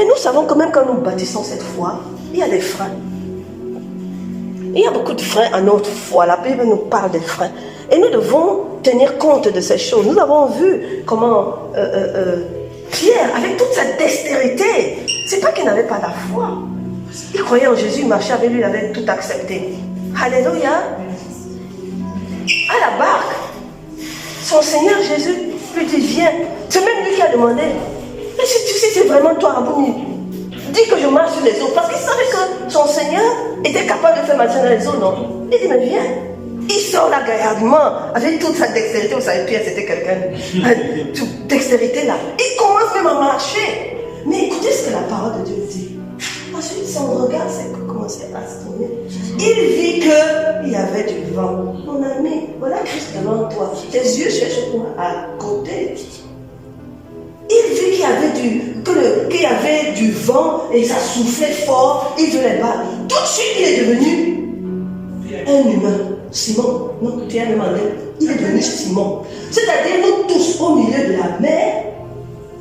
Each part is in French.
Mais nous savons quand même quand nous bâtissons cette foi, il y a des freins. Il y a beaucoup de freins à notre foi. La Bible nous parle des freins. Et nous devons tenir compte de ces choses. Nous avons vu comment Pierre, avec toute sa dextérité, c'est pas qu'il n'avait pas la foi. Il croyait en Jésus, il marchait avec lui, il avait tout accepté. Alléluia. À la barque, son Seigneur Jésus lui dit, viens. C'est même lui qui a demandé. Mais si tu sais, c'est vraiment toi, Rabouni, dis que je marche sur les eaux. Parce qu'il savait que son Seigneur était capable de faire marcher dans les eaux, non? Il dit, mais viens. Il sort là gaillardement, avec toute sa dextérité. Vous savez, Pierre, c'était quelqu'un toute dextérité là. Il commence même à marcher. Mais écoutez ce que la parole de Dieu dit. Ensuite, son regard s'est commencé à se tourner. Il vit qu'il y avait du vent. Mon ami, voilà Christ devant toi. Tes yeux cherchent quoi à côté. Il vit qu'il y avait du vent et ça soufflait fort. Il veut les battre. Tout de suite, il est devenu un humain. Simon, non, tu as demandé. Il est devenu Simon. C'est-à-dire, nous tous, au milieu de la mer,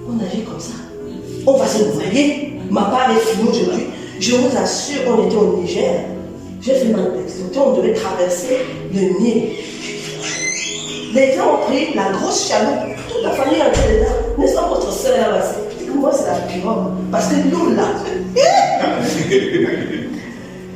on agit comme ça. On va se noyer. Ma part est finie aujourd'hui. Je vous assure, on était au Niger. J'ai fait ma texte. On devait traverser le Nil. Les gens ont pris la grosse chaloupe. Toute la famille était là. N'est-ce pas votre soeur là? Moi, c'est la pirogue. Parce que nous, là.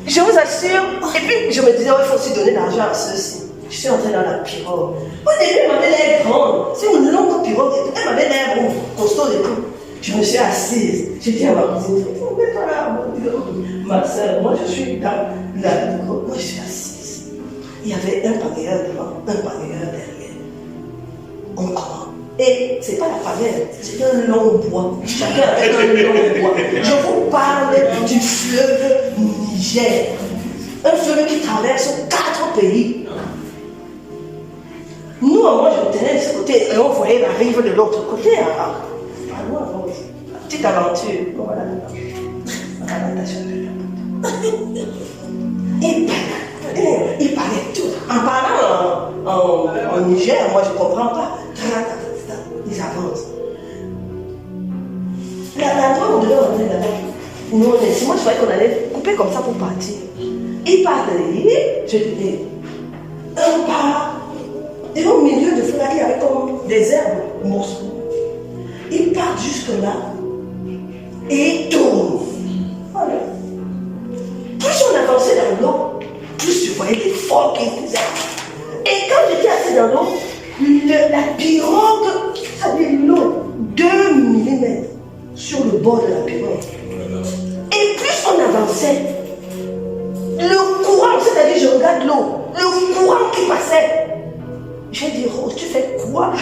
Je vous assure. Et puis, je me disais, il faut aussi donner de l'argent à ceux-ci. Je suis entrée dans la pirogue. Au début, elle m'avait l'air grande. C'est une longue pirogue. Elle m'avait l'air costaud et tout. Je me suis assise. J'ai dit à ma cousine, on n'est pas là. Ma soeur, moi, je suis dans la pirogue. Moi, je suis assise. Il y avait un pagayeur devant, un pagayeur derrière. On commence. Et ce n'est pas la pagaie, c'est un long bois. Chacun avait un long bois. Je vous parle du fleuve Niger. Un fleuve qui traverse 4 pays. Nous, moi, je me tenais de ce côté et on voyait la rive de l'autre côté. Petite aventure. Voilà. Il parlait tout. En parlant en Niger, moi, je ne comprends pas. Ils avancent. La fois où on devait rentrer là-bas, nous, moi, je croyais qu'on allait couper comme ça pour partir. Ils partent je dis, un pas. Et au milieu de cela, il y avait comme des herbes, morceaux. Ils partent jusque-là et ils tournent. Voilà. Plus on avançait dans l'eau, plus je voyais des phoques qui faisaient. Et quand j'étais assis dans l'eau, la pirogue avait l'eau 2 mm sur le bord de la pirogue. Et plus on avançait, le courant, c'est-à-dire je regarde l'eau, le courant qui passait. J'ai dit, Rose, tu fais quoi?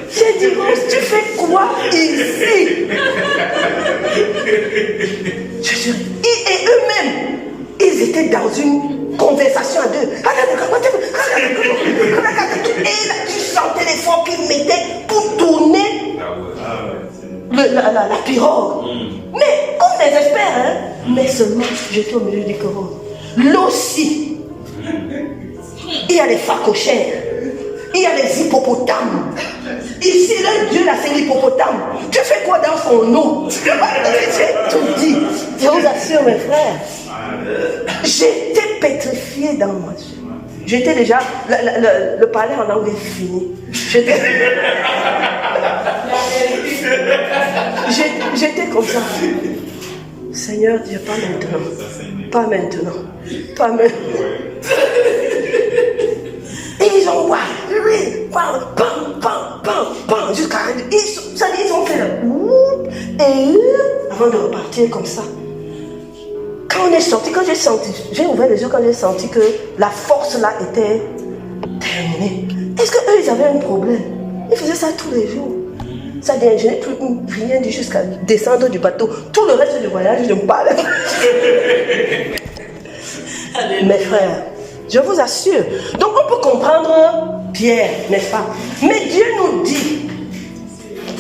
J'ai dit, Rose, tu fais quoi ici? Et eux-mêmes, ils étaient dans une conversation à deux. Et là, tu sentais l'effort qu'ils mettaient pour tourner la pirogue. Mais comme des experts, hein? Mais seulement, j'étais au milieu du coron. L'eau-ci. Il y a les phacochères, il y a les hippopotames. Ici, le Dieu là, c'est l'hippopotame. Tu fais quoi dans son eau? J'ai tout dit. Je vous assure, mes frères, j'étais pétrifié dans moi. J'étais déjà, le parler en anglais fini. J'étais comme ça. Seigneur Dieu, pas maintenant. Pas maintenant. Pas maintenant. Et ils ont jusqu'à ils ont fait le et avant de repartir comme ça. Quand on est sorti, quand j'ai ouvert les yeux quand j'ai senti que la force là était terminée. Est-ce qu'eux ils avaient un problème? Ils faisaient ça tous les jours. Ça je n'ai plus rien dit jusqu'à descendre du bateau. Tout le reste du voyage, je me parlais. Mes frères, je vous assure. Donc on peut comprendre Pierre, n'est-ce pas? Mais Dieu nous dit,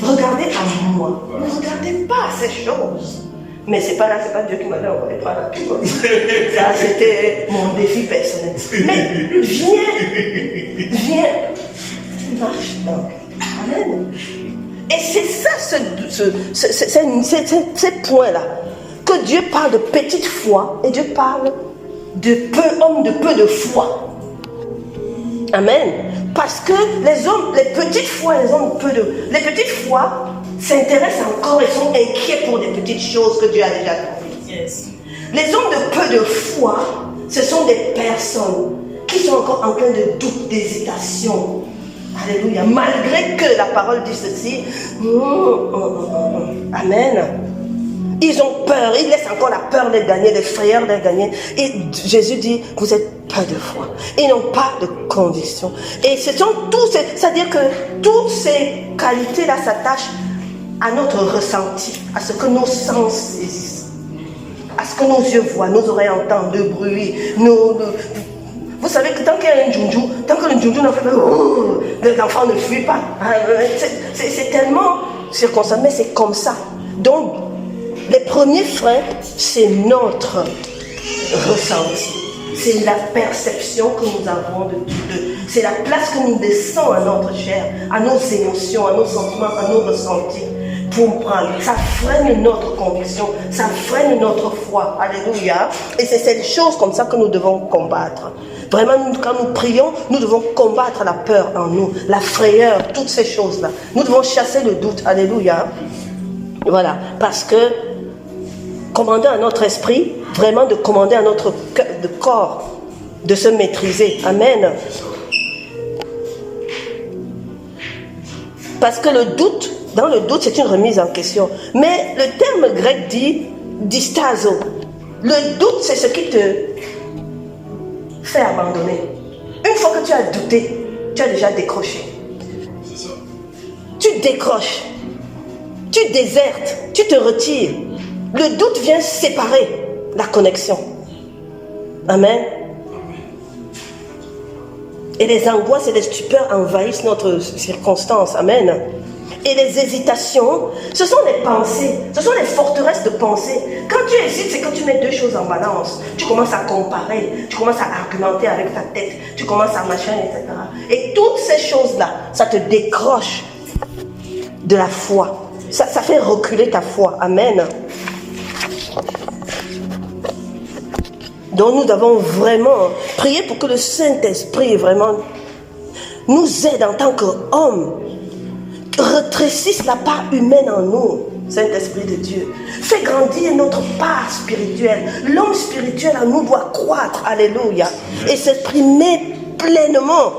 regardez à moi. Ne regardez pas à ces choses. Mais c'est pas Dieu qui m'avait envoyé par la pub. Ça, c'était mon défi personnel. Mais viens, marche donc. Amen. Et c'est ça, ces points-là, que Dieu parle de petite foi et Dieu parle de hommes de peu de foi. Amen. Parce que les petites foi, les petites foi s'intéressent encore et sont inquiets pour des petites choses que Dieu a déjà accomplies. Yes. Les hommes de peu de foi, ce sont des personnes qui sont encore en plein de doute, d'hésitation. Alléluia. Malgré que la parole dit ceci. Amen. Ils ont peur, ils laissent encore la peur les gagner, les frayeurs les gagner. Et Jésus dit, vous êtes peu de foi. Ils n'ont pas de conviction. Et ce sont c'est-à-dire que toutes ces qualités-là s'attachent à notre ressenti, à ce que nos sens saisissent, à ce que nos yeux voient, nos oreilles entendent, le bruit, vous savez que tant qu'il y a un djoundjou, tant que le djoundjou n'en fait pas, l'enfant ne fuit pas. C'est tellement circonstancié, mais c'est comme ça. Donc, les premiers freins, c'est notre ressenti. C'est la perception que nous avons c'est la place que nous laissons à notre chair, à nos émotions, à nos sentiments, à nos ressentis. Pour prendre. Ça freine notre conviction, ça freine notre foi. Alléluia. Et c'est cette chose comme ça que nous devons combattre. Vraiment, quand nous prions, nous devons combattre la peur en nous, la frayeur, toutes ces choses-là. Nous devons chasser le doute. Alléluia. Voilà. Parce que commander à notre esprit, vraiment de commander à notre corps de se maîtriser. Amen. Parce que le doute, dans le doute, c'est une remise en question. Mais le terme grec dit distazo. Le doute, c'est ce qui te fait abandonner. Une fois que tu as douté, tu as déjà décroché. C'est ça. Tu décroches. Tu désertes. Tu te retires. Le doute vient séparer la connexion. Amen. Et les angoisses et les stupeurs envahissent notre circonstance. Amen. Et les hésitations, ce sont les pensées, ce sont les forteresses de pensée. Quand tu hésites, c'est quand tu mets deux choses en balance. Tu commences à comparer, tu commences à argumenter avec ta tête, tu commences à machin, etc. Et toutes ces choses-là, ça te décroche de la foi. Ça fait reculer ta foi. Amen. Donc nous devons vraiment prier pour que le Saint-Esprit vraiment nous aide en tant qu'hommes, retrécisse la part humaine en nous, Saint-Esprit de Dieu. Fais grandir notre part spirituelle. L'homme spirituel en nous doit croître, alléluia, et s'exprimer pleinement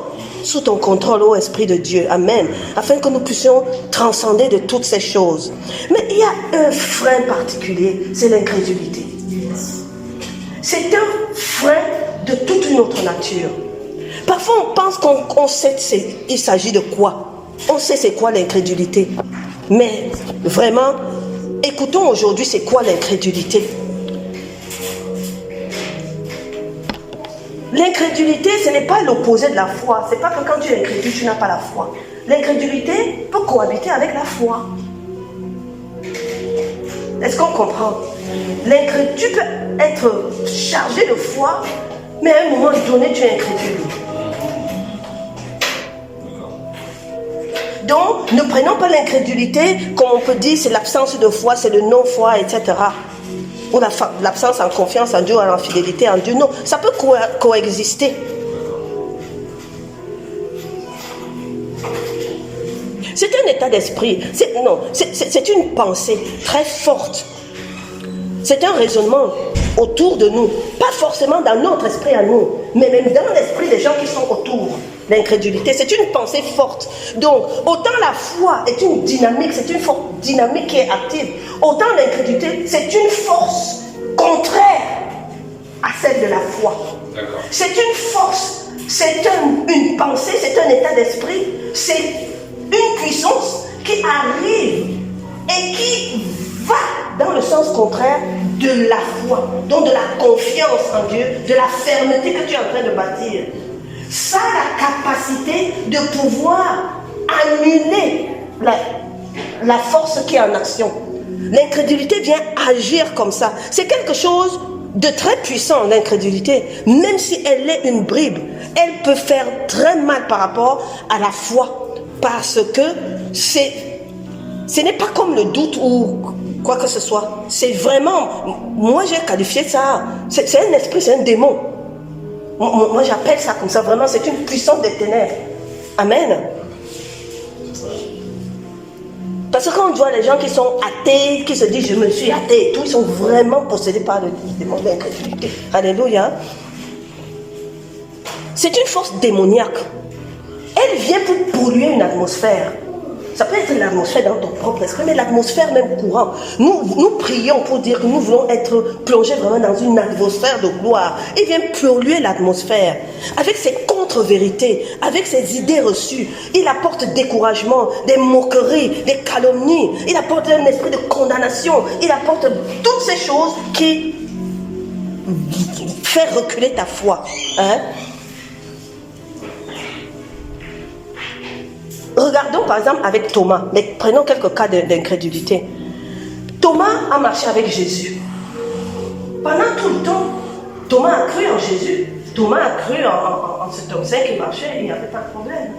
sous ton contrôle, ô Esprit de Dieu, amen, afin que nous puissions transcender de toutes ces choses. Mais il y a un frein particulier, c'est l'incrédulité. C'est un frein de toute une autre nature. Parfois on pense qu'on sait il s'agit de quoi. On sait c'est quoi l'incrédulité. Mais vraiment, écoutons aujourd'hui c'est quoi l'incrédulité. L'incrédulité, ce n'est pas l'opposé de la foi. Ce n'est pas que quand tu es incrédule, tu n'as pas la foi. L'incrédulité peut cohabiter avec la foi. Est-ce qu'on comprend? Tu peux être chargé de foi, mais à un moment donné, tu es incrédule. Donc, ne prenons pas l'incrédulité, comme on peut dire, c'est l'absence de foi, c'est le non-foi, etc. Ou l'absence en confiance en Dieu, en fidélité en Dieu. Non, ça peut coexister. C'est un état d'esprit. C'est une pensée très forte. C'est un raisonnement autour de nous. Pas forcément dans notre esprit à nous, mais même dans l'esprit des gens qui sont autour. L'incrédulité, c'est une pensée forte. Donc, autant la foi est une dynamique, c'est une force dynamique qui est active, autant l'incrédulité, c'est une force contraire à celle de la foi. C'est une force, c'est une pensée, c'est un état d'esprit, c'est une puissance qui arrive et qui va dans le sens contraire de la foi, donc de la confiance en Dieu, de la fermeté que tu es en train de bâtir. Ça a la capacité de pouvoir annuler la force qui est en action. L'incrédulité vient agir comme ça. C'est quelque chose de très puissant, l'incrédulité. Même si elle est une bribe, elle peut faire très mal par rapport à la foi. Parce que c'est Ce n'est pas comme le doute ou quoi que ce soit. C'est vraiment, moi j'ai qualifié ça, c'est un esprit, c'est un démon. Moi j'appelle ça comme ça, vraiment, c'est une puissance des ténèbres. Amen. Parce que quand on voit les gens qui sont athées, qui se disent je me suis athée et tout, ils sont vraiment possédés par le démon d'incrédulité. Alléluia. C'est une force démoniaque. Elle vient pour polluer une atmosphère. Ça peut être l'atmosphère dans ton propre esprit, mais l'atmosphère même courante. Nous prions pour dire que nous voulons être plongés vraiment dans une atmosphère de gloire. Il vient polluer l'atmosphère avec ses contre-vérités, avec ses idées reçues. Il apporte découragement, des moqueries, des calomnies. Il apporte un esprit de condamnation. Il apporte toutes ces choses qui font reculer ta foi. Hein? Regardons par exemple avec Thomas, mais prenons quelques cas d'incrédulité. Thomas a marché avec Jésus. Pendant tout le temps, Thomas a cru en Jésus. Thomas a cru en cet homme qui marchait et il n'y avait pas de problème.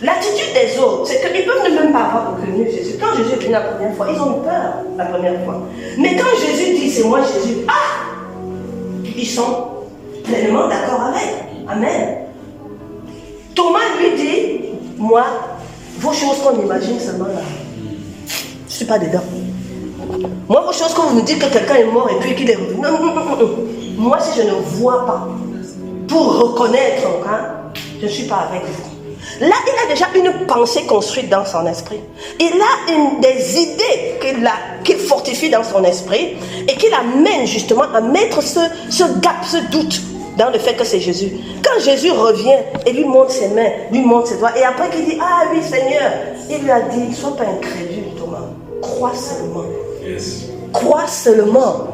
L'attitude des autres, c'est qu'ils peuvent ne même pas avoir reconnu Jésus. Quand Jésus est venu la première fois, ils ont eu peur la première fois. Mais quand Jésus dit c'est moi Jésus, ils sont pleinement d'accord avec. Amen. Thomas lui dit, moi, vos choses qu'on imagine seulement là, je ne suis pas dedans. Moi, vos choses quand vous me dites que quelqu'un est mort et puis qu'il est revenu, non. Moi, si je ne vois pas pour reconnaître, je ne suis pas avec vous. Là, il a déjà une pensée construite dans son esprit. Il a des idées qu'il fortifie dans son esprit et qu'il amène justement à mettre ce gap, ce doute dans le fait que c'est Jésus. Quand Jésus revient et lui montre ses mains, lui montre ses doigts, et après qu'il dit, ah oui Seigneur, il lui a dit, sois pas incrédule Thomas, crois seulement. Yes. Crois seulement.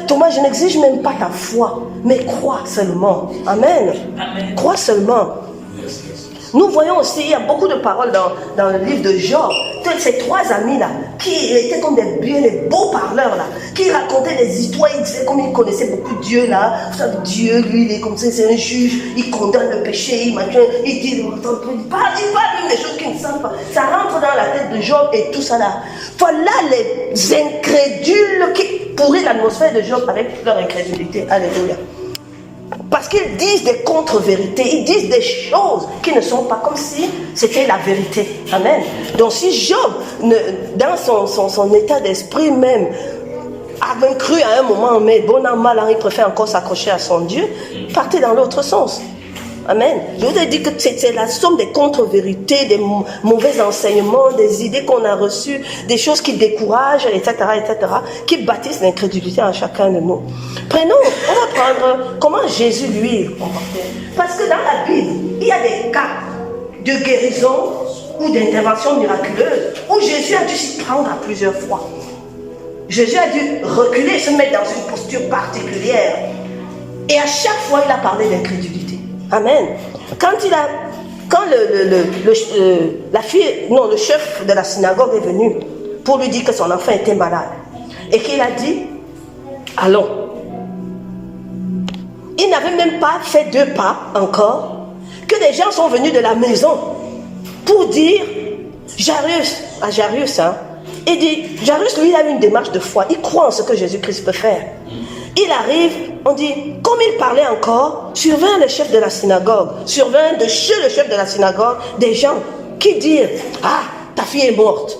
Thomas, je n'exige même pas ta foi, mais crois seulement. Amen. Amen. Crois seulement. Yes. Nous voyons aussi, il y a beaucoup de paroles dans le livre de Job, de ces trois amis-là, qui étaient comme des beaux parleurs, là, qui racontaient des histoires, ils disaient comme ils connaissaient beaucoup Dieu, là. Vous savez, Dieu, lui, il est comme ça, c'est un juge, il condamne le péché, il dit, il parle même des choses qu'ils ne savent pas. Ça rentre dans la tête de Job et tout ça là. Voilà les incrédules qui pourrissent l'atmosphère de Job avec leur incrédulité. Alléluia. Parce qu'ils disent des contre-vérités, ils disent des choses qui ne sont pas comme si c'était la vérité. Amen. Donc si Job, dans son état d'esprit même, a même cru à un moment, mais bon an, mal an, il préfère encore s'accrocher à son Dieu, partez dans l'autre sens. Amen. Je vous ai dit que c'est la somme des contre-vérités, des mauvais enseignements, des idées qu'on a reçues, des choses qui découragent, etc., qui bâtissent l'incrédulité en chacun de nous. On va prendre comment Jésus, lui, comportait. Parce que dans la Bible, il y a des cas de guérison ou d'intervention miraculeuse où Jésus a dû s'y prendre à plusieurs fois. Jésus a dû reculer, se mettre dans une posture particulière. Et à chaque fois, il a parlé d'incrédulité. Amen. Quand le chef de la synagogue est venu pour lui dire que son enfant était malade et qu'il a dit, allons. Il n'avait même pas fait 2 pas encore que des gens sont venus de la maison pour dire, Jairus, il dit, Jairus lui il a une démarche de foi, il croit en ce que Jésus-Christ peut faire. Il arrive, on dit, comme il parlait encore, survint le chef de la synagogue, survint de chez le chef de la synagogue des gens qui disent, ah, ta fille est morte,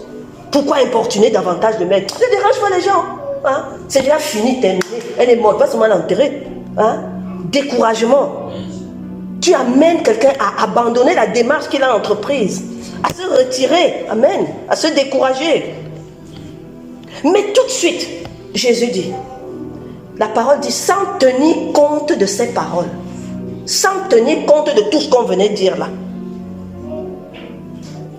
pourquoi importuner davantage le maître? Ça ne dérange pas les gens, hein? C'est déjà fini, terminé, elle est morte, pas seulement l'enterrer, hein? Découragement. Tu amènes quelqu'un à abandonner la démarche qu'il a entreprise, à se retirer, amen, à se décourager. Mais tout de suite, Jésus dit, la parole dit, sans tenir compte de ces paroles, sans tenir compte de tout ce qu'on venait de dire là,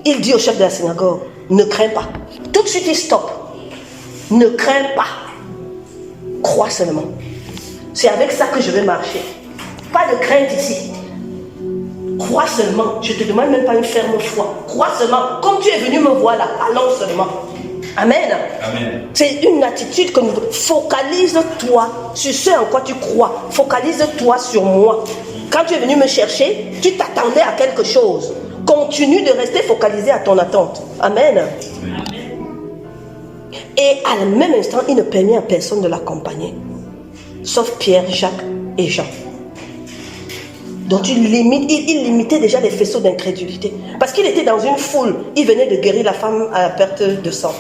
il dit au chef de la synagogue, ne crains pas. Tout de suite il stoppe. Ne crains pas. Crois seulement. C'est avec ça que je vais marcher. Pas de crainte ici. Crois seulement. Je ne te demande même pas une ferme foi. Crois seulement. Comme tu es venu me voir là, allons seulement. Amen. Amen. C'est une attitude que nous... Focalise-toi sur ce en quoi tu crois. Focalise-toi sur moi. Quand tu es venu me chercher, tu t'attendais à quelque chose. Continue de rester focalisé à ton attente. Amen. Amen. Et à le même instant, il ne permit à personne de l'accompagner, sauf Pierre, Jacques et Jean. Donc il limitait déjà les faisceaux d'incrédulité. Parce qu'il était dans une foule. Il venait de guérir la femme à la perte de sang.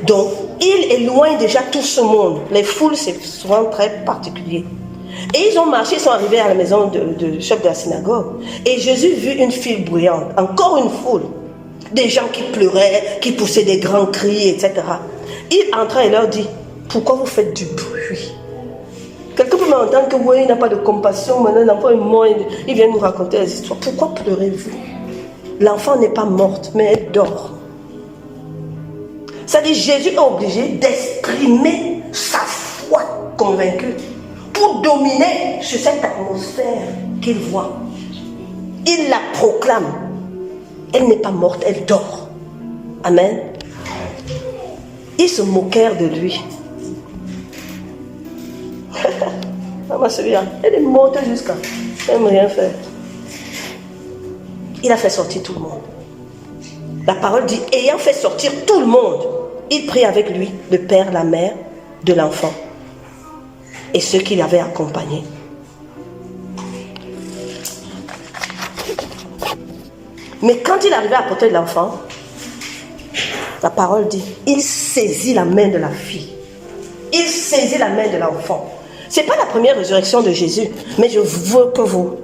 Donc il éloigne déjà tout ce monde. Les foules, c'est souvent très particulier. Et ils ont marché, ils sont arrivés à la maison du chef de la synagogue. Et Jésus vit une file bruyante, encore une foule. Des gens qui pleuraient, qui poussaient des grands cris, etc. Il entra et leur dit, pourquoi vous faites du bruit? Quelqu'un peut m'entendre que oui, il n'a pas de compassion, maintenant l'enfant est mort, il vient nous raconter les histoires. Pourquoi pleurez-vous? L'enfant n'est pas morte, mais elle dort. C'est-à-dire Jésus est obligé d'exprimer sa foi convaincue pour dominer sur cette atmosphère qu'il voit. Il la proclame. Elle n'est pas morte, elle dort. Amen. Ils se moquèrent de lui. Maman, celui-là, elle est morte jusqu'à. Elle n'aime rien faire. Il a fait sortir tout le monde. La parole dit, ayant fait sortir tout le monde, il prit avec lui le père, la mère de l'enfant et ceux qui l'avaient accompagné. Mais quand il arrivait à portée de l'enfant, la parole dit, il saisit la main de la fille. Il saisit la main de l'enfant. Ce n'est pas la première résurrection de Jésus, mais je veux que vous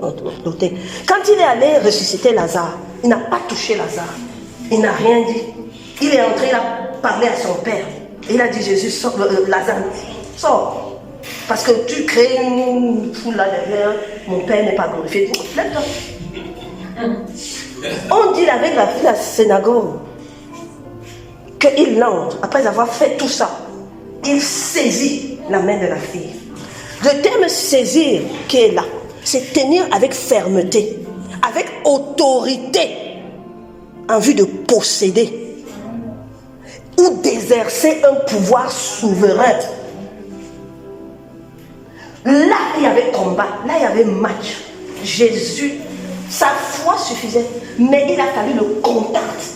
notez. Quand il est allé ressusciter Lazare, il n'a pas touché Lazare. Il n'a rien dit. Il est entré, il a parlé à son père. Il a dit, Jésus, sors, Lazare, sors. Parce que tu crées une foule là derrière, mon père n'est pas glorifié. Lève-toi. On dit avec la synagogue qu'il entre, après avoir fait tout ça, il saisit la main de la fille. Le terme saisir qui est là, c'est tenir avec fermeté, avec autorité, en vue de posséder ou d'exercer un pouvoir souverain. Là, il y avait combat, là, il y avait match. Jésus, sa foi suffisait, mais il a fallu le contact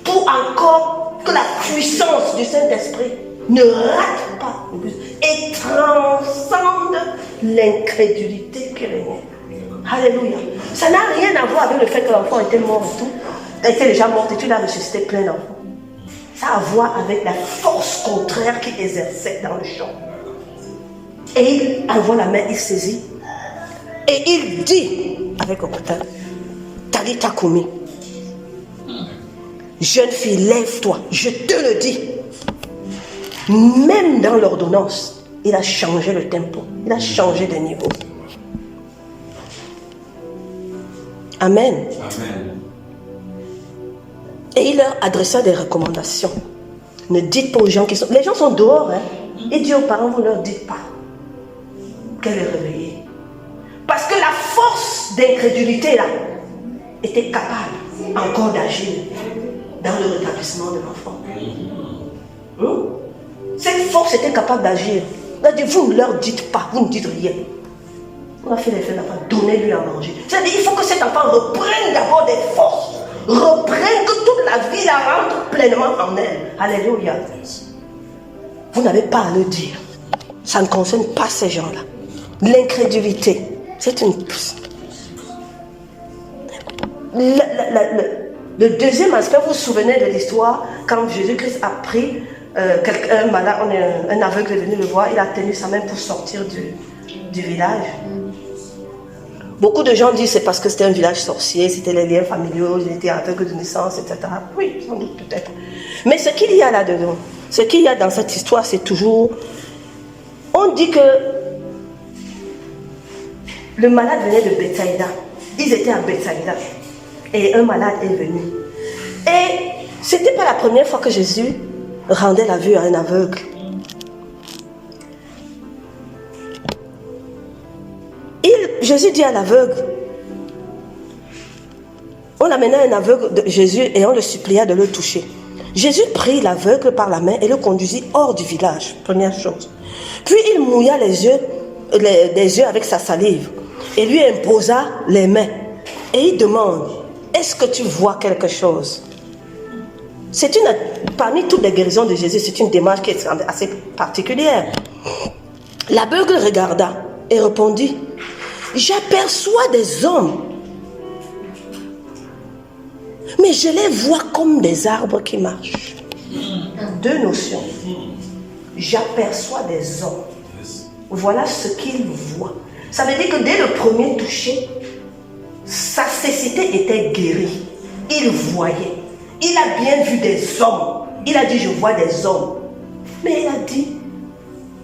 pour encore que la puissance du Saint-Esprit ne rate pas et transcende l'incrédulité qui régnait. Alléluia. Ça n'a rien à voir avec le fait que l'enfant était mort et tout. Elle était déjà morte et tu l'as ressuscité plein d'enfants. Ça a à voir avec la force contraire qu'il exerçait dans le champ. Et il envoie la main, il saisit. Et il dit avec Octave, Talita Koumi, jeune fille, lève-toi, je te le dis. Même dans l'ordonnance, il a changé le tempo, il a changé de niveau. Amen. Amen. Et il leur adressa des recommandations. Ne dites pas aux gens qui sont... Les gens sont dehors, hein. Il dit aux parents, vous ne leur dites pas qu'elle est réveillée. Parce que la force d'incrédulité là était capable encore d'agir dans le rétablissement de l'enfant. Cette force était capable d'agir. Vous ne leur dites pas, vous ne dites rien. On a fait l'effet d'enfant, donnez-lui à manger. C'est-à-dire il faut que cet enfant reprenne d'abord des forces, reprenne que toute la vie la rentre pleinement en elle. Alléluia. Vous n'avez pas à le dire. Ça ne concerne pas ces gens-là. L'incrédulité, c'est une... Le deuxième aspect, vous vous souvenez de l'histoire, quand Jésus-Christ a pris un malade, un aveugle est venu le voir, il a tenu sa main pour sortir du village. Beaucoup de gens disent c'est parce que c'était un village sorcier, c'était les liens familiaux, il était aveugle de naissance, etc. Oui, sans doute peut-être. Mais ce qu'il y a là-dedans, ce qu'il y a dans cette histoire, c'est toujours... On dit que le malade venait de Bethsaïda. Ils étaient à Bethsaïda. Et un malade est venu. Et ce n'était pas la première fois que Jésus rendait la vue à un aveugle. Jésus dit à l'aveugle, on amenait un aveugle de Jésus et on le supplia de le toucher. Jésus prit l'aveugle par la main et le conduisit hors du village, première chose. Puis il mouilla les yeux avec sa salive et lui imposa les mains. Et il demande, est-ce que tu vois quelque chose? Parmi toutes les guérisons de Jésus, c'est une démarche qui est assez particulière. L'aveugle regarda et répondit, j'aperçois des hommes, mais je les vois comme des arbres qui marchent. Deux notions. J'aperçois des hommes. Voilà ce qu'il voit. Ça veut dire que dès le premier toucher, sa cécité était guérie. Il voyait. Il a bien vu des hommes. Il a dit, je vois des hommes. Mais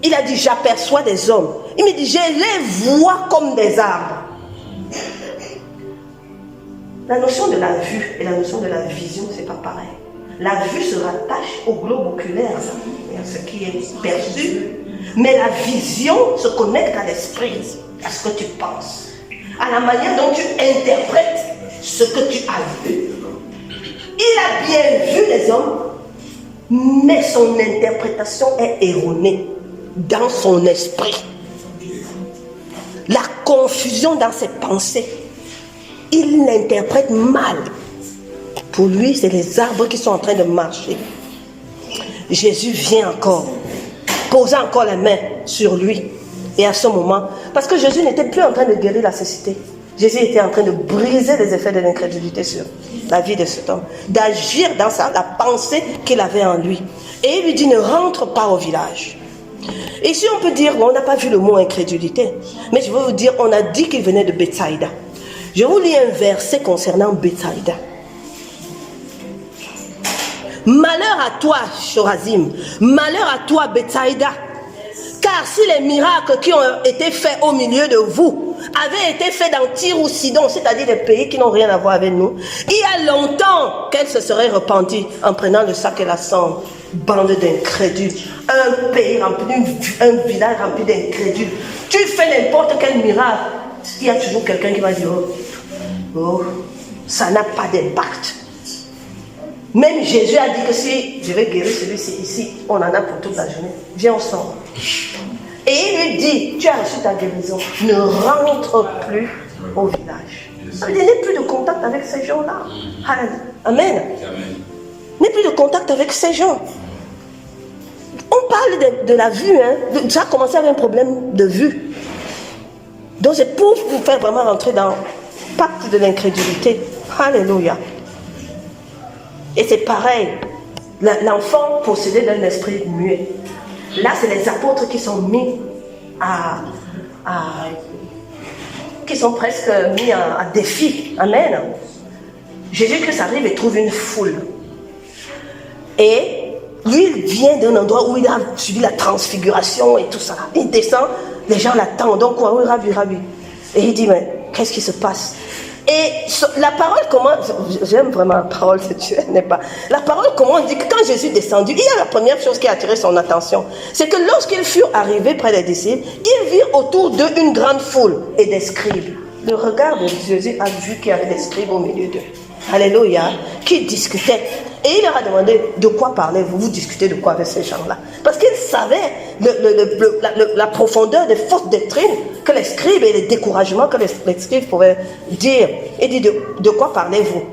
il a dit, j'aperçois des hommes. Il me dit, je les vois comme des arbres. La notion de la vue et la notion de la vision, c'est pas pareil. La vue se rattache au globe oculaire, ce qui est perçu. Mais la vision se connecte à l'esprit, à ce que tu penses, à la manière dont tu interprètes ce que tu as vu. Il a bien vu les hommes, mais son interprétation est erronée dans son esprit. La confusion dans ses pensées, il l'interprète mal. Pour lui, c'est les arbres qui sont en train de marcher. Jésus vient encore, posa encore les mains sur lui. Et à ce moment, parce que Jésus n'était plus en train de guérir la cécité, Jésus était en train de briser les effets de l'incrédulité sur la vie de cet homme, d'agir dans la pensée qu'il avait en lui. Et il lui dit, ne rentre pas au village. Ici, on peut dire, on n'a pas vu le mot incrédulité, mais je veux vous dire, on a dit qu'il venait de Bethsaïda. Je vous lis un verset concernant Bethsaïda. Malheur à toi, Chorazim, malheur à toi, Bethsaïda, car si les miracles qui ont été faits au milieu de vous avaient été faits dans Tyr ou Sidon, c'est-à-dire des pays qui n'ont rien à voir avec nous, il y a longtemps qu'elle se serait repentie en prenant le sac et la cendre. Bande d'incrédules, un pays rempli, un village rempli d'incrédules. Tu fais n'importe quel miracle, il y a toujours quelqu'un qui va dire, oh, ça n'a pas d'impact. Même Jésus a dit que si je vais guérir celui-ci ici, on en a pour toute la journée. Viens, on sort. Et il lui dit, tu as reçu ta guérison, ne rentre plus au village. Ça veut dire, n'aie plus de contact avec ces gens-là. Amen. N'aie plus de contact avec ces gens. On parle de la vue, hein. Ça a commencé avec un problème de vue. Donc c'est pour vous faire vraiment rentrer dans le pacte de l'incrédulité. Alléluia. Et c'est pareil, l'enfant possédé d'un esprit muet. Là, c'est les apôtres qui sont mis qui sont presque mis à défi. Amen. Jésus-Christ arrive et trouve une foule. Et lui, il vient d'un endroit où il a subi la transfiguration et tout ça. Il descend, les gens l'attendent. Donc, oui, Rabbi. Et il dit, mais qu'est-ce qui se passe? Et la parole, comment, j'aime vraiment la parole de Dieu, n'est pas. La parole, comment on dit que quand Jésus est descendu, il y a la première chose qui a attiré son attention. C'est que lorsqu'ils furent arrivés près des disciples, ils virent autour d'eux une grande foule et des scribes. Le regard de Jésus a vu qu'il y avait des scribes au milieu d'eux. Alléluia, qui discutaient. Et il leur a demandé, de quoi parlez-vous? Vous discutez de quoi avec ces gens-là? Parce qu'ils savaient la profondeur des fausses doctrines que les scribes et les découragements que les scribes pouvaient dire. Il dit, de quoi parlez-vous?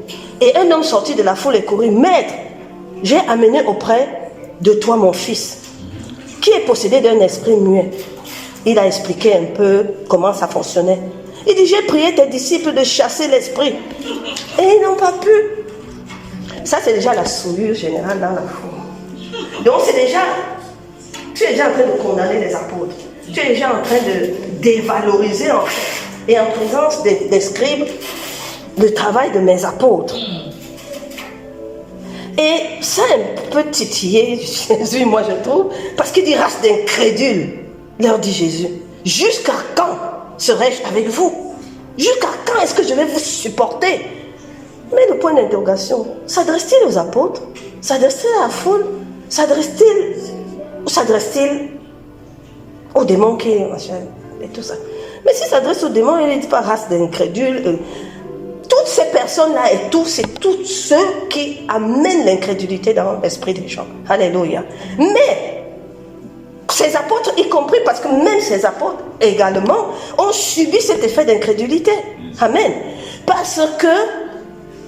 Et un homme sorti de la foule et courut, Maître, j'ai amené auprès de toi mon fils, qui est possédé d'un esprit muet. Il a expliqué un peu comment ça fonctionnait. Il dit, j'ai prié tes disciples de chasser l'esprit. Et ils n'ont pas pu. Ça, c'est déjà la souillure générale dans la foule. Donc, tu es déjà en train de condamner les apôtres. Tu es déjà en train de dévaloriser, en fait, et en présence des scribes, le travail de mes apôtres. Et ça a un peu titillé Jésus, moi, je trouve, parce qu'il dit, race d'incrédules, leur dit Jésus, jusqu'à quand serai-je avec vous? Jusqu'à quand est-ce que je vais vous supporter? Mais le point d'interrogation, s'adresse-t-il aux apôtres? S'adresse-t-il à la foule? S'adresse-t-il aux démons qui et tout ça? Mais s'il s'adresse aux démons, il ne dit pas race d'incrédules. Toutes ces personnes-là et c'est tous ceux qui amènent l'incrédulité dans l'esprit des gens. Alléluia. Mais ces apôtres, y compris, parce que même ces apôtres également ont subi cet effet d'incrédulité. Amen. Parce que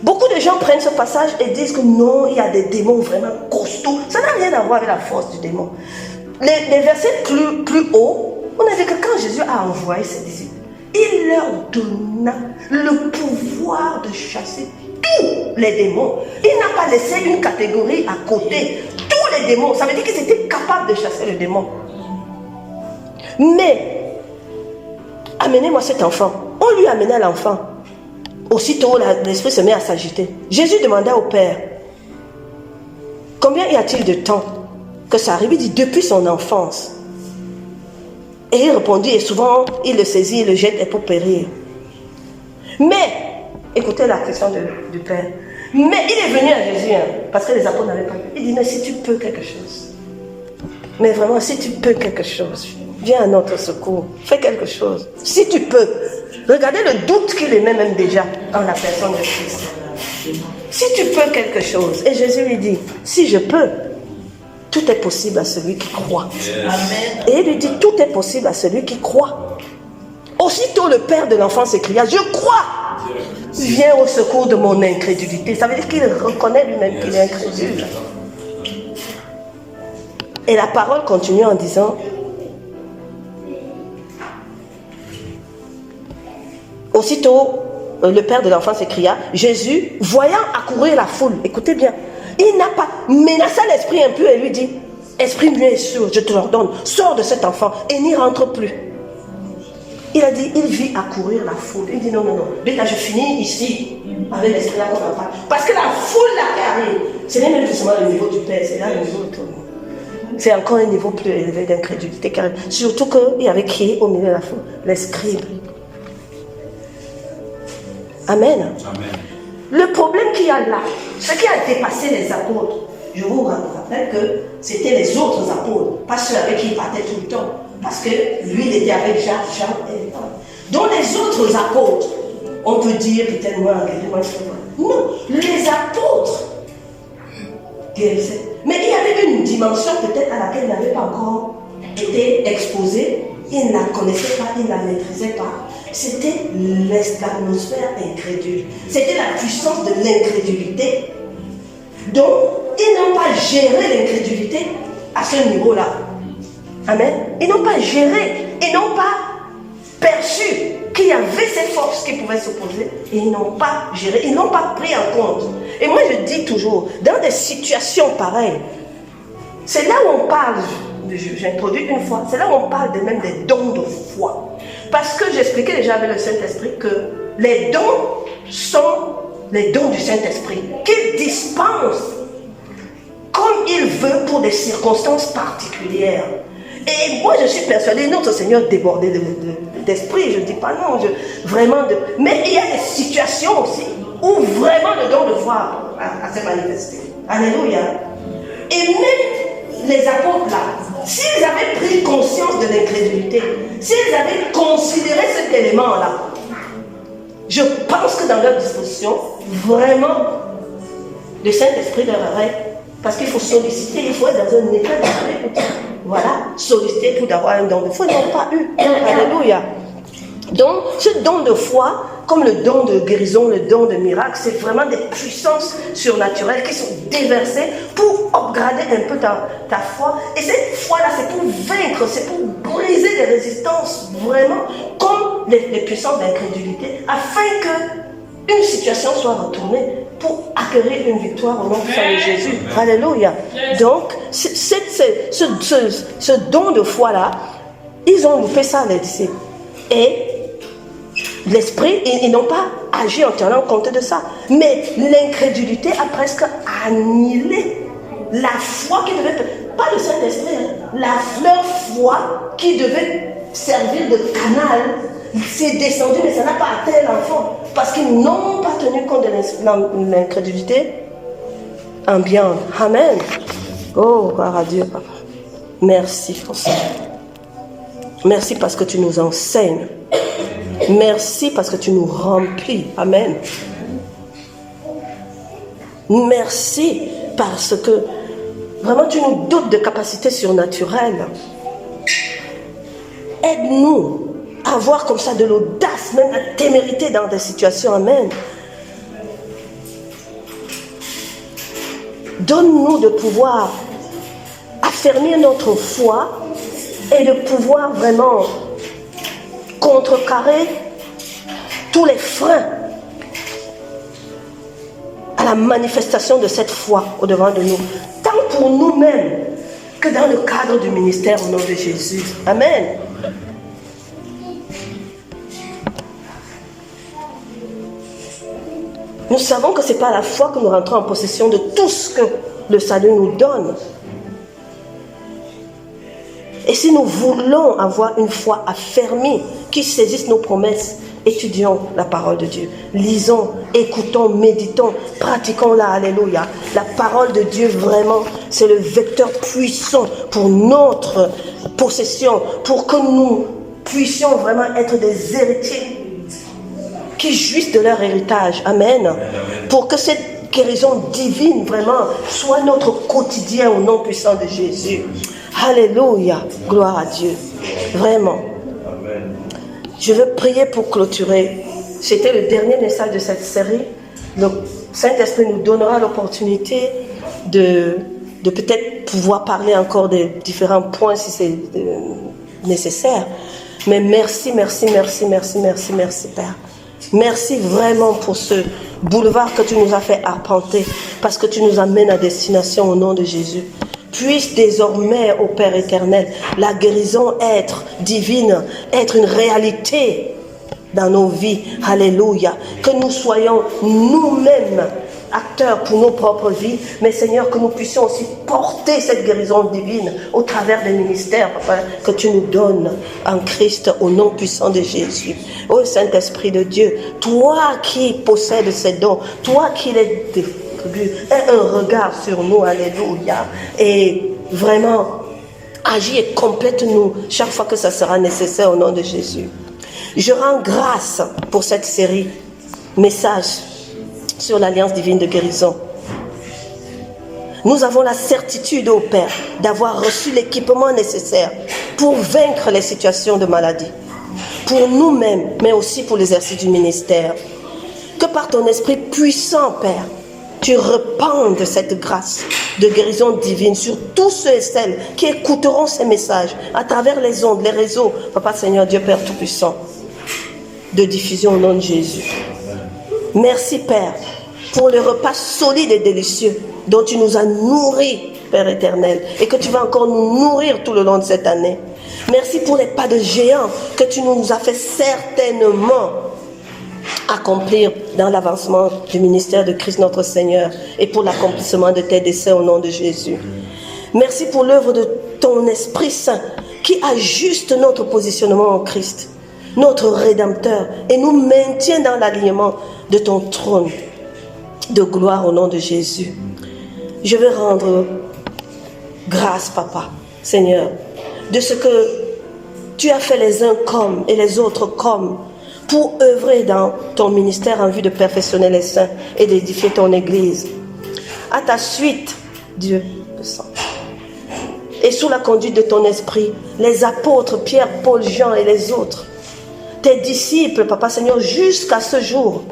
Beaucoup de gens prennent ce passage et disent que non, il y a des démons vraiment costauds. Ça n'a rien à voir avec la force du démon. Les versets plus haut, on a dit que quand Jésus a envoyé ses disciples, il leur donna le pouvoir de chasser tous les démons. Il n'a pas laissé une catégorie à côté. Tous les démons, ça veut dire qu'ils étaient capables de chasser le démon. Mais, amenez-moi cet enfant. On lui amenait l'enfant. Aussitôt, l'esprit se met à s'agiter. Jésus demanda au Père, combien y a-t-il de temps que ça arrive? Il dit, depuis son enfance. Et il répondit, et souvent, il le saisit, il le jette et pour périr. Mais, écoutez la question du Père. Mais il est venu à Jésus, parce que les apôtres n'avaient pas vu. Il dit, mais si tu peux quelque chose. Mais vraiment, si tu peux quelque chose, viens à notre secours. Fais quelque chose. Si tu peux. Regardez le doute qu'il émet même déjà en la personne de Christ. Si tu peux quelque chose. Et Jésus lui dit, si je peux, tout est possible à celui qui croit. Amen. Et il lui dit, tout est possible à celui qui croit. Aussitôt le père de l'enfant s'écria, je crois. Viens au secours de mon incrédulité. Ça veut dire qu'il reconnaît lui-même qu'il est incrédule. Et la parole continue en disant, aussitôt, le père de l'enfant s'écria, Jésus, voyant accourir la foule, écoutez bien, il n'a pas menacé l'esprit impur et lui dit, esprit muet et sûr, je te l'ordonne, sors de cet enfant et n'y rentre plus. Il a dit, il vit accourir la foule. Il dit, non, dès que je finis ici, avec l'esprit là qu'on en parle. Parce que la foule là qui arrive, ce n'est même plus seulement le niveau du Père, c'est là le niveau de tout le monde. C'est encore un niveau plus élevé d'incrédulité qui arrive. Surtout qu'il y avait qui au milieu de la foule? Les scribes. Amen. Amen. Le problème qu'il y a là, ce qui a dépassé les apôtres, je vous rappelle que c'était les autres apôtres, pas ceux avec qui il partait tout le temps. Parce que lui, il était avec Jacques, Jean et Paul. Donc les autres apôtres, on peut dire peut-être moi, non, les apôtres guérissaient. Mais il y avait une dimension peut-être à laquelle il n'avait pas encore été exposé. Il ne la connaissait pas, il ne la maîtrisait pas. C'était l'atmosphère incrédule. C'était la puissance de l'incrédulité. Donc, ils n'ont pas géré l'incrédulité à ce niveau-là. Amen. Ils n'ont pas géré, ils n'ont pas perçu qu'il y avait ces forces qui pouvaient s'opposer et ils n'ont pas géré, ils n'ont pas pris en compte. Et moi je dis toujours, dans des situations pareilles, c'est là où on parle, j'introduis une fois, c'est là où on parle même des dons de foi. Parce que j'expliquais déjà avec le Saint-Esprit que les dons sont les dons du Saint-Esprit qu'il dispense comme il veut pour des circonstances particulières. Et moi je suis persuadée, notre Seigneur débordé d'esprit, je ne dis pas non, mais il y a des situations aussi où vraiment le don de foi a s'est manifesté. Alléluia. Et même les apôtres là, s'ils avaient pris conscience de l'incrédulité, s'ils avaient considéré cet élément-là, je pense que dans leur disposition, vraiment, le Saint-Esprit leur aurait, parce qu'il faut solliciter, il faut être dans un état d'esprit. Voilà, solliciter pour avoir un don de foi, ils n'ont pas eu. Alléluia. Donc, ce don de foi, comme le don de guérison, le don de miracle, c'est vraiment des puissances surnaturelles qui sont déversées pour upgrader un peu ta foi. Et cette foi-là, c'est pour vaincre, c'est pour briser les résistances, vraiment, comme les puissances d'incrédulité, afin que une situation soit retournée pour acquérir une victoire au nom du Seigneur Jésus. Alléluia. Donc, ce don de foi-là, ils ont loupé ça, les disciples. Et l'esprit, ils n'ont pas agi en tenant compte de ça. Mais l'incrédulité a presque annihilé la foi qui devait, pas le Saint-Esprit, leur foi qui devait servir de canal, c'est descendu, mais ça n'a pas atteint l'enfant. Parce qu'ils n'ont pas tenu compte de l'incrédulité ambiante. Amen. Oh, gloire à Dieu, papa. Merci pour ça. Merci parce que tu nous enseignes. Merci parce que tu nous remplis. Amen. Merci parce que vraiment tu nous dotes de capacités surnaturelles. Aide-nous à avoir comme ça de l'audace, même la témérité dans des situations. Amen. Donne-nous de pouvoir affermir notre foi et de pouvoir vraiment contrecarrer tous les freins à la manifestation de cette foi au-devant de nous, tant pour nous-mêmes que dans le cadre du ministère au nom de Jésus. Amen. Nous savons que ce n'est pas à la fois que nous rentrons en possession de tout ce que le salut nous donne. Et si nous voulons avoir une foi affermie qui saisisse nos promesses, étudions la parole de Dieu. Lisons, écoutons, méditons, pratiquons-la. Alléluia. La parole de Dieu, vraiment, c'est le vecteur puissant pour notre possession, pour que nous puissions vraiment être des héritiers qui jouissent de leur héritage. Amen. Pour que cette guérison divine, vraiment, soit notre quotidien au nom puissant de Jésus. Alléluia. Gloire à Dieu. Vraiment. Je veux prier pour clôturer. C'était le dernier message de cette série. Le Saint-Esprit nous donnera l'opportunité de peut-être pouvoir parler encore des différents points si c'est nécessaire. Mais merci, Père. Merci vraiment pour ce boulevard que tu nous as fait arpenter, parce que tu nous amènes à destination au nom de Jésus. Puisse désormais, ô Père éternel, la guérison être divine, être une réalité dans nos vies. Alléluia. Que nous soyons nous-mêmes acteurs pour nos propres vies, mais Seigneur, que nous puissions aussi porter cette guérison divine au travers des ministères, Papa, que tu nous donnes en Christ, au nom puissant de Jésus. Ô Saint-Esprit de Dieu, toi qui possèdes ces dons, toi qui les aie un regard sur nous, alléluia, et vraiment agis et complète-nous chaque fois que ça sera nécessaire au nom de Jésus. Je rends grâce pour cette série message sur l'alliance divine de guérison. Nous avons la certitude, ô Père, d'avoir reçu l'équipement nécessaire pour vaincre les situations de maladie, pour nous-mêmes, mais aussi pour l'exercice du ministère. Que par ton esprit puissant, Père, tu répandes cette grâce de guérison divine sur tous ceux et celles qui écouteront ces messages à travers les ondes, les réseaux, Papa Seigneur Dieu Père Tout-Puissant, de diffusion au nom de Jésus. Merci Père pour le repas solide et délicieux dont tu nous as nourris, Père éternel, et que tu vas encore nous nourrir tout le long de cette année. Merci pour les pas de géant que tu nous as fait certainement accomplir dans l'avancement du ministère de Christ notre Seigneur et pour l'accomplissement de tes desseins au nom de Jésus. Merci pour l'œuvre de ton Esprit Saint qui ajuste notre positionnement en Christ, notre Rédempteur, et nous maintient dans l'alignement de ton trône de gloire au nom de Jésus. Je veux rendre grâce, Papa, Seigneur, de ce que tu as fait les uns comme et les autres comme, pour œuvrer dans ton ministère en vue de perfectionner les saints et d'édifier ton Église. À ta suite, Dieu le Saint. Et sous la conduite de ton esprit, les apôtres, Pierre, Paul, Jean et les autres, tes disciples, Papa Seigneur, jusqu'à ce jour,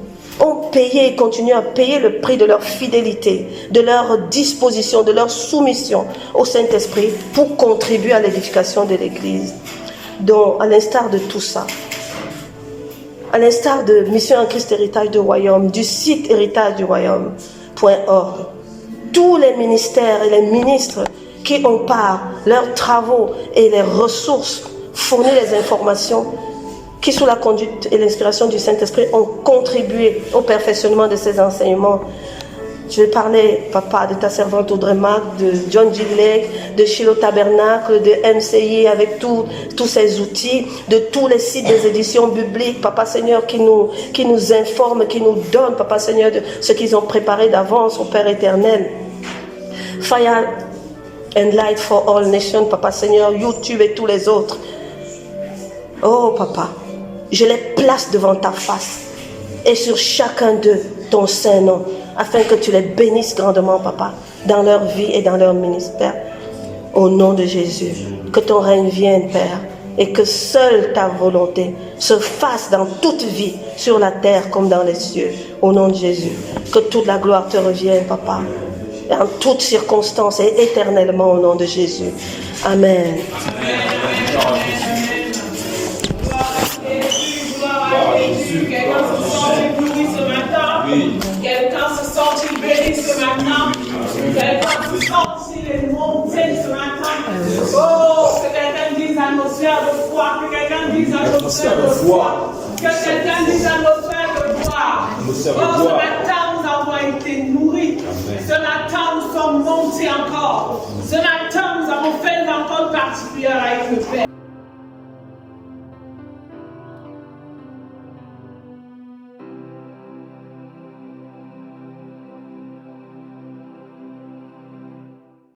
ont payé et continuent à payer le prix de leur fidélité, de leur disposition, de leur soumission au Saint-Esprit pour contribuer à l'édification de l'Église. Donc, à l'instar de tout ça, à l'instar de Mission en Christ Héritage du Royaume, du site héritage du Royaume.org, tous les ministères et les ministres qui ont par leurs travaux et les ressources fourni les informations qui, sous la conduite et l'inspiration du Saint-Esprit, ont contribué au perfectionnement de ces enseignements. Je vais parler, Papa, de ta servante Audrey Mac, de John G. Lake, de Shiloh Tabernacle, de MCI avec tous ces outils, de tous les sites des éditions bibliques, Papa Seigneur, qui nous informent, qui nous donnent, Papa Seigneur, de ce qu'ils ont préparé d'avance au Père éternel. Fire and Light for All Nations, Papa Seigneur, YouTube et tous les autres. Oh, Papa, je les place devant ta face et sur chacun d'eux, ton saint nom, afin que tu les bénisses grandement, Papa, dans leur vie et dans leur ministère. Au nom de Jésus, que ton règne vienne, Père, et que seule ta volonté se fasse dans toute vie, sur la terre comme dans les cieux. Au nom de Jésus, que toute la gloire te revienne, Papa, en toutes circonstances et éternellement au nom de Jésus. Amen. Quelqu'un se sent béni ce matin. Quelqu'un se sent les montées ce matin. Oh, que quelqu'un dise atmosphère de foi. Que quelqu'un dise atmosphère de foi. Que quelqu'un dise atmosphère de foi. Oh, ce matin, nous avons été nourris. Ce matin, nous sommes montés encore. Ce matin, nous avons fait une rencontre particulière avec le Père.